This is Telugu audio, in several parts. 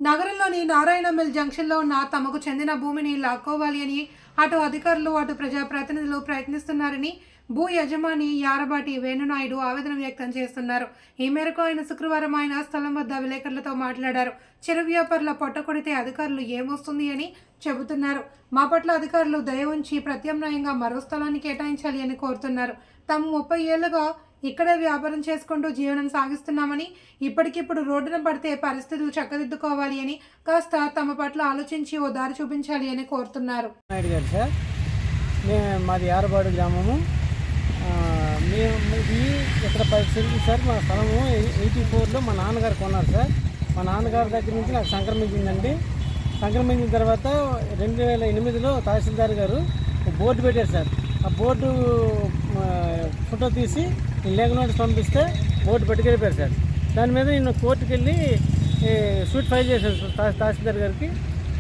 నగరంలోని నారాయణ మిల్ జంక్షన్లో ఉన్న తమకు చెందిన భూమిని లాక్కోవాలి అని అటు అధికారులు అటు ప్రజాప్రతినిధులు ప్రయత్నిస్తున్నారని భూ యజమాని యారబాటి వేణునాయుడు ఆవేదన వ్యక్తం చేస్తున్నారు. ఈ మేరకు ఆయన శుక్రవారం ఆయన స్థలం వద్ద విలేకరులతో మాట్లాడారు. చిరు వ్యాపారుల పొట్ట కొడితే అధికారులు ఏమొస్తుంది అని చెబుతున్నారు. మా పట్ల అధికారులు దయ ఉంచి ప్రత్యామ్నాయంగా మరో స్థలాన్ని కేటాయించాలి అని కోరుతున్నారు. తాము 30 ఏళ్లుగా ఇక్కడే వ్యాపారం చేసుకుంటూ జీవనం సాగిస్తున్నామని, ఇప్పటికిప్పుడు రోడ్డున పడితే పరిస్థితులు చక్కదిద్దుకోవాలి అని కాస్త తమ పట్ల ఆలోచించి ఓ దారి చూపించాలి అని కోరుతున్నారు. నాయుడు గారు సార్, మాది యారబాడు గ్రామము. ఇది ఇక్కడ 10 సెంట్లు సార్. మా స్థలము 84లో మా నాన్నగారు కొన్నారు సార్. మా నాన్నగారి దగ్గర నుంచి నాకు సంక్రమించిందండి. సంక్రమించిన తర్వాత 2008లో తహసీల్దార్ గారు బోర్డు పెట్టారు సార్. ఆ బోర్డు ఫోటో తీసి లేఖ నోటీస్ పంపిస్తే బోర్డు పట్టుకెళ్ళిపోయారు సార్. దాని మీద నేను కోర్టుకు వెళ్ళి సూట్ ఫైల్ చేశాను తహసీల్దార్ గారికి.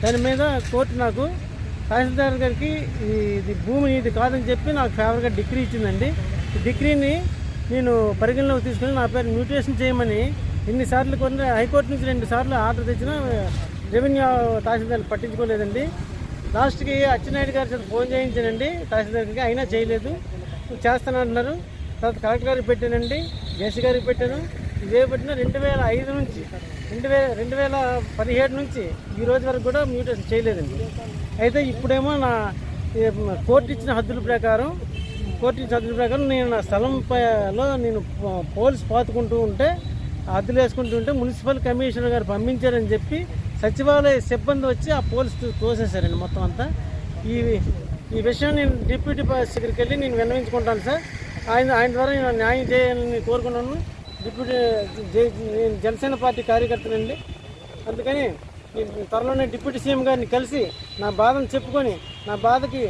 దాని మీద కోర్టు నాకు తహసీల్దార్ గారికి ఇది భూమి ఇది కాదని చెప్పి నాకు ఫేవర్గా డిగ్రీ ఇచ్చిందండి. ఈ డిగ్రీని నేను పరిగణలోకి తీసుకుని నా పేరు మ్యూటేషన్ చేయమని ఎన్నిసార్లు కొన్ని హైకోర్టు నుంచి 2 సార్లు ఆర్డర్ తెచ్చినా రెవెన్యూ తహసీల్దార్ పట్టించుకోలేదండి. లాస్ట్కి అచ్చెన్నాయుడు గారి చేత ఫోన్ చేయించానండి తహసీల్దార్కి, అయినా చేయలేదు. చేస్తానంటున్నారు. తర్వాత కలెక్టర్ గారికి పెట్టానండి, జేసీ గారికి పెట్టాను. ఇదే పెట్టిన 2005 నుంచి 2017 నుంచి ఈ రోజు వరకు కూడా మ్యూటేషన్ చేయలేదండి. అయితే ఇప్పుడేమో నా కోర్టు ఇచ్చిన హద్దుల ప్రకారం నేను నా స్థలంలో నేను పోల్స్ పాతుకుంటూ ఉంటే, హద్దులు వేసుకుంటూ ఉంటే మున్సిపల్ కమిషనర్ గారు పంపించారని చెప్పి సచివాలయ సిబ్బంది వచ్చి ఆ పోల్స్ తోసేశారండి మొత్తం అంతా. ఈ విషయం నేను డిప్యూటీ దగ్గరికి వెళ్ళి నేను విన్నవించుకుంటాను సార్. ఆయన ద్వారా నేను న్యాయం చేయాలని కోరుకున్నాను. నేను జనసేన పార్టీ కార్యకర్తనండి. అందుకని నేను త్వరలోనే డిప్యూటీ సీఎం గారిని కలిసి నా బాధను చెప్పుకొని నా బాధకి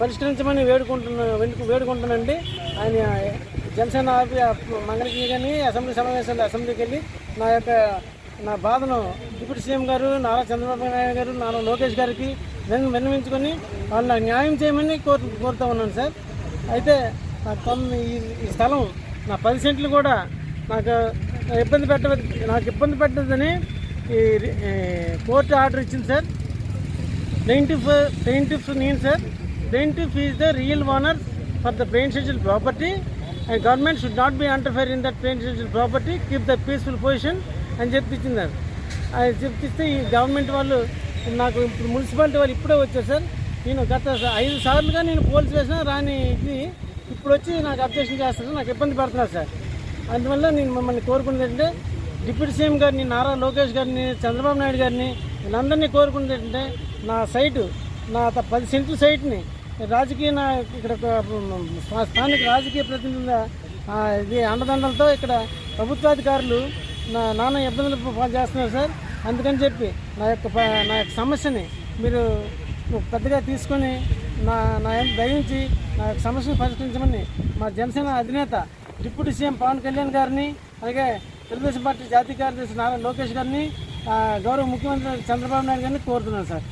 పరిష్కరించమని వేడుకుంటున్నానండి. ఆయన జనసేన మంగళగిరి కానీ అసెంబ్లీకి వెళ్ళి నా బాధను డిప్యూటీ సీఎం గారు, నారా చంద్రబాబు నాయుడు గారు, నారా లోకేష్ గారికి విన్నవించుకొని వాళ్ళు నాకు న్యాయం చేయమని కోరుతూ ఉన్నాను సార్. అయితే ఈ స్థలం నా 10 సెంట్లు కూడా నాకు ఇబ్బంది పెట్టదని కోర్టు ఆర్డర్ ఇచ్చింది సార్. ప్లెయింటిఫ్ నేను sir. Plaintiff is the real owner for the presidential property and government should not be interfere in that presidential property, keep the peaceful position అని చెప్పించింది సార్. అది చెప్తే ఈ గవర్నమెంట్ వాళ్ళు నాకు ఇప్పుడు మున్సిపాలిటీ వాళ్ళు ఇప్పుడే వచ్చారు సార్. నేను గత 5 సార్లుగా నేను పోలీస్ వేసినా రాని ఇది ఇప్పుడు వచ్చి నాకు అబ్జెక్షన్ చేస్తారు, నాకు ఇబ్బంది పడుతున్నారు సార్. అందువల్ల నేను మిమ్మల్ని కోరుకునేది ఏంటంటే డిప్యూటీ సీఎం గారిని, నారా లోకేష్ గారిని, చంద్రబాబు నాయుడు గారిని, వీళ్ళందరినీ కోరుకునేది ఏంటంటే నా సైటు, నా 10 సెంట్ల సైట్ని ఇక్కడ స్థానిక రాజకీయ ప్రతినిధుల ఇది అండదండలతో ఇక్కడ ప్రభుత్వాధికారులు నానా ఇబ్బందులు చేస్తున్నారు సార్. అందుకని చెప్పి నా యొక్క సమస్యని మీరు పెద్దగా తీసుకొని నా దయించి నా యొక్క సమస్యను పరిష్కరించమని మా జనసేన అధినేత డిప్యూటీ సీఎం పవన్ కళ్యాణ్ గారిని, అలాగే తెలుగుదేశం పార్టీ జాతీయ కార్యదర్శి నారా లోకేష్ గారిని, గౌరవ ముఖ్యమంత్రి చంద్రబాబు నాయుడు గారిని కోరుతున్నాను సార్.